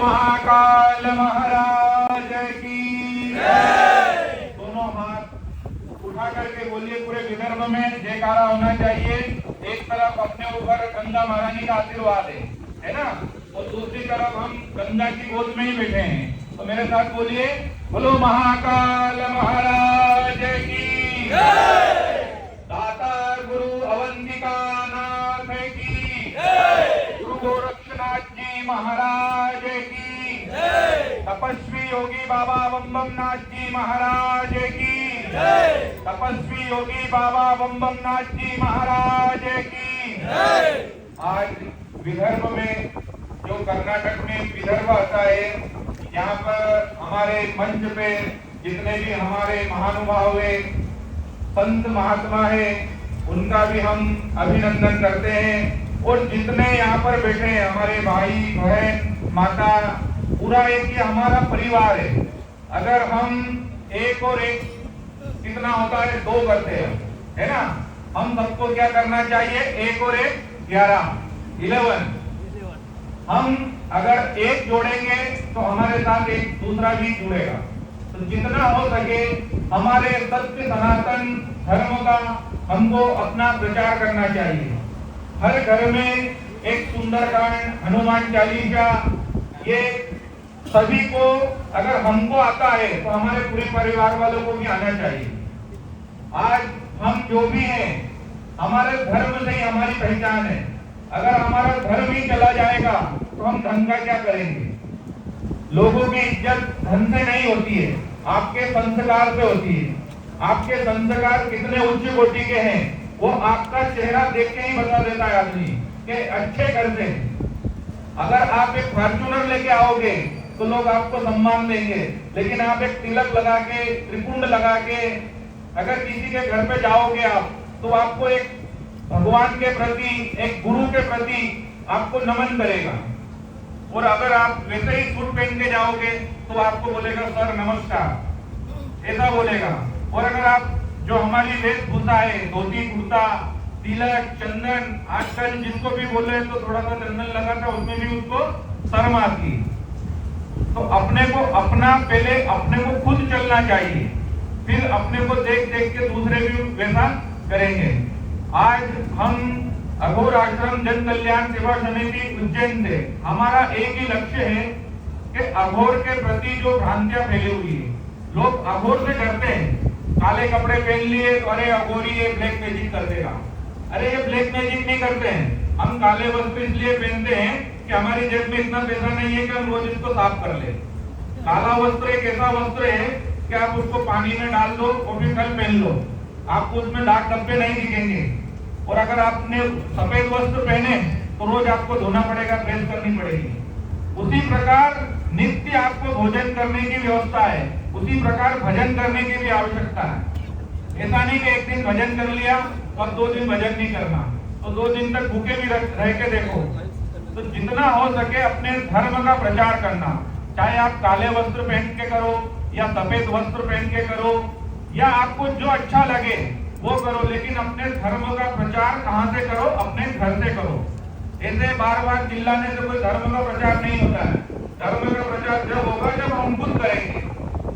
महाकाल महाराज की जय। दोनों हाथ उठा करके बोलिए, पूरे विदर्भ में जयकारा होना चाहिए। एक तरफ अपने ऊपर गंगा महारानी का आशीर्वाद है ना, और दूसरी तरफ हम गंगा की गोद में ही बैठे हैं। तो मेरे साथ बोलिए, बोलो महाकाल महाराज की जय। दातार गुरु अवंतिका नाथ की जय। गुरु गोरक्षनाथ जी महाराज की जय। तपस्वी योगी बाबा बम बम नाथ जी महाराज की जय। तपस्वी योगी बाबा बम बम नाथ जी महाराज की जय। आज विदर्भ में, जो कर्नाटक में विदर्भ आता है, यहाँ पर हमारे मंच पे जितने भी हमारे महानुभाव है, संत महात्मा है, उनका भी हम अभिनंदन करते हैं। और जितने यहाँ पर बैठे हैं हमारे भाई बहन माता, पूरा एक ये हमारा परिवार है। अगर हम एक और एक कितना होता है, 2 करते हैं, है ना। हम सबको क्या करना चाहिए, 1 और 1 11। हम अगर 1 जोड़ेंगे तो हमारे साथ एक दूसरा भी जुड़ेगा। तो जितना हो सके हमारे सत्य सनातन धर्म का हमको अपना प्रचार करना चाहिए। हर घर में एक सुंदरकांड, हनुमान चालीसा, ये सभी को अगर हमको आता है तो हमारे पूरे परिवार वालों को भी आना चाहिए। आज हम जो भी हैं, हमारे धर्म से ही हमारी पहचान है। अगर हमारा धर्म ही चला जाएगा तो हम धन का क्या करेंगे। लोगों की इज्जत धन से नहीं होती है, आपके संस्कार से होती है। आपके संस्कार कितने उच्च कोटि के हैं, वो आपका चेहरा देख के ही बता देता है आदमी कि अच्छे घर से। अगर आप एक फॉर्च्यूनर लेके आओगे तो लोग आपको सम्मान देंगे, लेकिन आप एक तिलक लगा के, त्रिपुंड लगा के अगर किसी के घर पे जाओगे आप, तो आपको एक भगवान के प्रति, एक गुरु के प्रति आपको नमन करेगा। और अगर आप वैसे ही सूट पहन के जाओगे तो आपको बोलेगा सर नमस्कार, ऐसा बोलेगा। और अगर आप जो हमारी वेशभूषा है, धोती कुर्ता, तिलक, चंदन, आजकल जिसको भी बोले तो थोड़ा सा चंदन लगाता, उसमें भी उसको शर्म आती। तो अपने को अपना, पहले अपने को खुद चलना चाहिए, फिर अपने को देख देख के दूसरे भी वैसा करेंगे। आज हम अघोर आश्रम जन कल्याण सेवा समिति उज्जैन से हमारा एक ही लक्ष्य है कि अघोर के प्रति जो भ्रांतियां फैली हुई है, लोग अघोर से डरते हैं। काले कपड़े पहन लिए तो अरे अघोरी ये ब्लैक मैजिक कर देगा। अरे ये ब्लैक मैजिक नहीं करते हैं। हम काले वस्त्र इसलिए पहनते हैं कि हमारी जेब में इतना पैसा नहीं है कि हम रोज इसको साफ कर ले। काला वस्त्र एक ऐसा वस्त्र है कि आप उसको पानी में डाल दो और फिर कल पहन लो, आपको उसमें दाग धब्बे नहीं दिखेंगे। और अगर आपने सफेद वस्त्र पहने तो रोज आपको धोना पड़ेगा, प्रेस करनी पड़ेगी। उसी प्रकार नित्य आपको भोजन करने की व्यवस्था है, उसी प्रकार भजन करने की भी आवश्यकता है। ऐसा नहीं कि एक दिन भजन कर लिया और 2 दिन भजन नहीं करना, तो 2 दिन तक भूखे भी रह के देखो। तो जितना हो सके अपने धर्म का प्रचार करना, चाहे आप काले वस्त्र पहन के करो या सफेद वस्त्र पहन के करो, या आपको जो अच्छा लगे वो करो, लेकिन अपने धर्म का प्रचार कहाँ से करो, अपने घर से करो। ऐसे बार बार चिल्लाने से कोई धर्म का प्रचार नहीं होता है। धर्म का प्रचार जब होगा जब हम खुद करेंगे।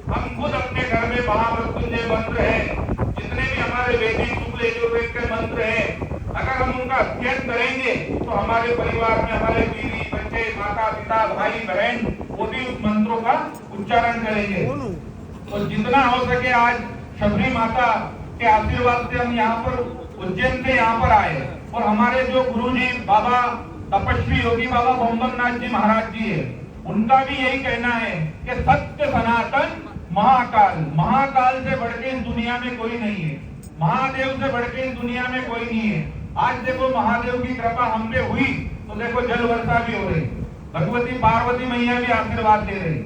हम खुद अपने घर में महामृत्युंजय मंत्र है, जितने भी हमारे वैदिक शुक्ल यजुर्वेद के मंत्र है, अगर हम उनका अध्ययन करेंगे तो हमारे परिवार में हमारे बीवी बच्चे, माता पिता, भाई बहन, वो भी उस मंत्रों का उच्चारण करेंगे। तो जितना हो सके आज शबरी माता के आशीर्वाद से हम यहाँ पर उज्जैन से यहाँ पर आए, और हमारे जो गुरुजी बाबा तपस्वी योगी बाबा बम बम नाथ जी महाराज जी है, उनका भी यही कहना है कि सत्य सनातन महाकाल, महाकाल से बढ़ के इस दुनिया में कोई नहीं है, महादेव से बढ़ के इस दुनिया में कोई नहीं है। आज देखो महादेव की कृपा हम पे हुई तो देखो जल वर्षा भी हो रही, भगवती पार्वती मैया भी आशीर्वाद दे रही।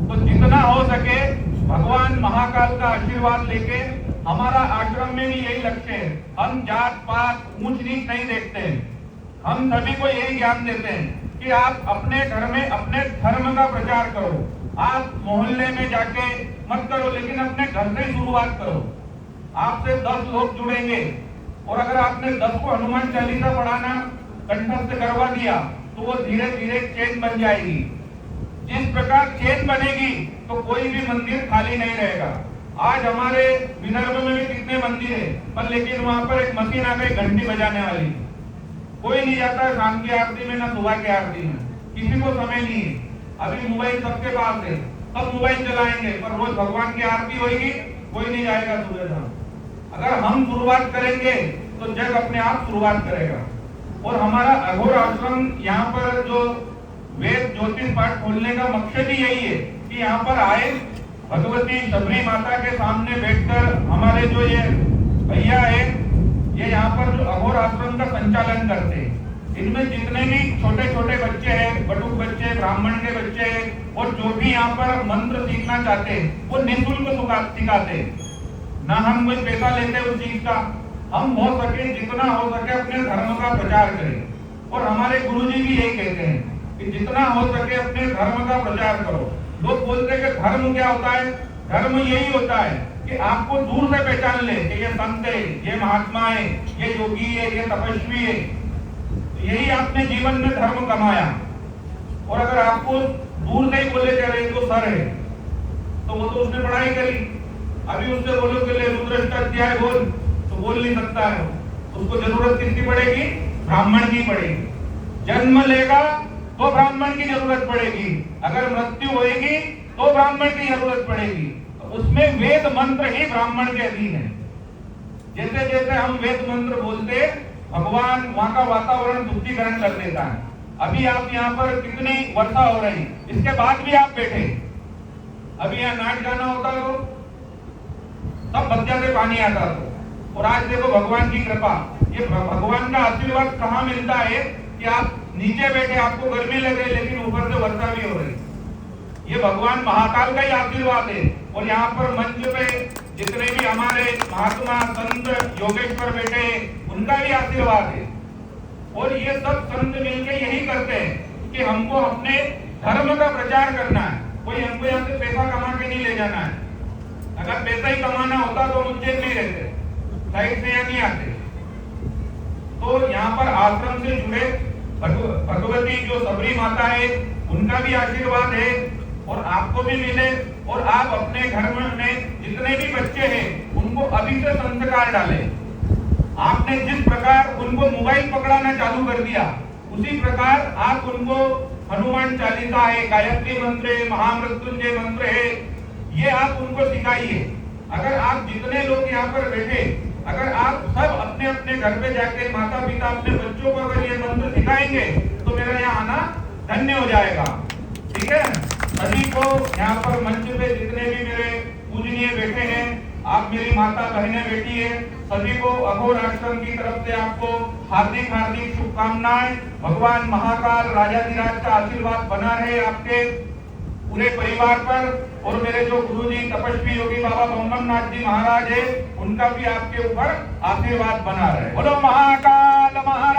तो जितना हो सके भगवान महाकाल का आशीर्वाद लेके, हमारा आश्रम में भी यही लक्ष्य है। हम जात पात ऊंच नीच नहीं देखते हैं, हम सभी को यही ज्ञान देते हैं कि आप अपने घर में अपने धर्म का प्रचार करो। आप मोहल्ले में जाके मत करो, लेकिन अपने घर से शुरुआत करो। आपसे 10 लोग जुड़ेंगे, और अगर आपने 10 को हनुमान चालीसा पढ़ाना कंठस्थ करवा दिया तो वो धीरे धीरे चेन बन जाएगी। जिस प्रकार चेन बनेगी तो कोई भी मंदिर खाली नहीं रहेगा। आज हमारे विदर्भ में भी कितने मंदिर है, पर लेकिन वहां पर एक मशीन आ गई घंटी बजाने वाली, कोई नहीं जाता है शाम की आरती में ना सुबह की आरती में, किसी को समय नहीं है। अभी मोबाइल सबके पास है, सब मोबाइल चलाएंगे, पर रोज भगवान की आरती होगी, कोई नहीं जाएगा सुबह शाम। अगर हम शुरुआत करेंगे तो जग अपने आप शुरुआत करेगा। और हमारा अघोर आश्रम यहाँ पर जो वेद ज्योतिष पाठ खोलने का मकसद ही यही है कि यहाँ पर आए, भगवती शबरी माता के सामने बैठकर हमारे जो ये भैया है, ये यहाँ पर जो अघोर आश्रम का संचालन करते हैं, इनमें जितने भी छोटे छोटे बच्चे हैं, बटुक बच्चे, ब्राह्मण के बच्चे हैं, और जो भी यहाँ पर मंत्र सीखना चाहते हैं वो निःशुल्क सिखाते हैं। ना हम कोई पैसा लेते उस चीज का, हम हो सके जितना हो सके अपने धर्म का प्रचार करें। और हमारे गुरुजी भी यही कहते हैं कि जितना हो सके अपने धर्म का प्रचार करो। लोग बोलते हैं कि धर्म क्या होता है, धर्म यही होता है कि आपको दूर से पहचान ले कि ये संत है, ये महात्मा है, ये योगी है, ये तपस्वी है। यही आपने जीवन में धर्म कमाया। और अगर आपको दूर से ही बोले जा रहे तो सर है, तो वो तो उसने पढ़ाई करी, अभी उससे बोलो कि ले रुद्राष्टाध्याय बोल, तो बोल नहीं सकता है। उसको जरूरत किसकी पड़ेगी? ब्राह्मण की पड़ेगी। जन्म लेगा तो ब्राह्मण की जरूरत पड़ेगी, अगर मृत्यु होगी तो ब्राह्मण की जरूरत पड़ेगी। तो उसमें वेद मंत्र ही ब्राह्मण के अधीन है। जैसे जैसे हम वेद मंत्र बोलते, भगवान वहां का वातावरण शुद्धिकरण कर देता है। अभी आप यहाँ पर कितनी वर्षा हो रही, इसके बाद भी आप बैठे, अभी यहाँ नाच गाना होता तो सब बच्चा से पानी आता तो, और आज देखो भगवान की कृपा, ये भगवान का आशीर्वाद कहाँ मिलता है कि आप नीचे बैठे, आपको गर्मी लग रही लेकिन ऊपर से वर्षा भी हो रही। ये भगवान महाकाल का ही आशीर्वाद है। और यहाँ पर मंच पे जितने भी हमारे महात्मा संत योगेश्वर बैठे उनका भी आशीर्वाद है। और ये सब संत मिलकर यही करते हैं कि हमको अपने धर्म का प्रचार करना है। कोई हमको यहाँ से पैसा कमा के नहीं ले जाना है। अगर पैसा ही कमाना होता तो हम उज्जैन नहीं रहते, साइड से यहाँ नहीं आते। तो यहाँ पर आश्रम से जुड़े भगवती जो शबरी माता है उनका भी आशीर्वाद है और आपको भी मिले। और आप अपने घर में जितने भी बच्चे हैं उनको अभी से संस्कार डालें। आपने जिस प्रकार उनको मोबाइल पकड़ाना चालू कर दिया, उसी प्रकार आप उनको हनुमान चालीसा है, गायत्री मंत्र है, महामृत्युंजय मंत्र है, ये आप उनको सिखाइए। अगर आप जितने लोग यहाँ पर बैठे, अगर आप सब अपने अपने घर पे जाके माता पिता अपने बच्चों को अगर ये मंत्र सिखाएंगे तो मेरा यहाँ आना धन्य हो जाएगा। ठीक है, सभी को यहाँ पर मंच पे जितने भी मेरे पूजनीय बैठे हैं, आप मेरी माता बहनें बैठी है, सभी को अघोर आश्रम की तरफ से आपको हार्दिक हार्दिक शुभकामनाएं। भगवान महाकाल राजाधिराज का आशीर्वाद बना रहे आपके पूरे परिवार पर। और मेरे जो गुरु जी तपस्वी योगी बाबा बम्बम नाथ जी महाराज है, उनका भी आपके ऊपर आशीर्वाद बना रहे। बोलो महाकाल महाराज।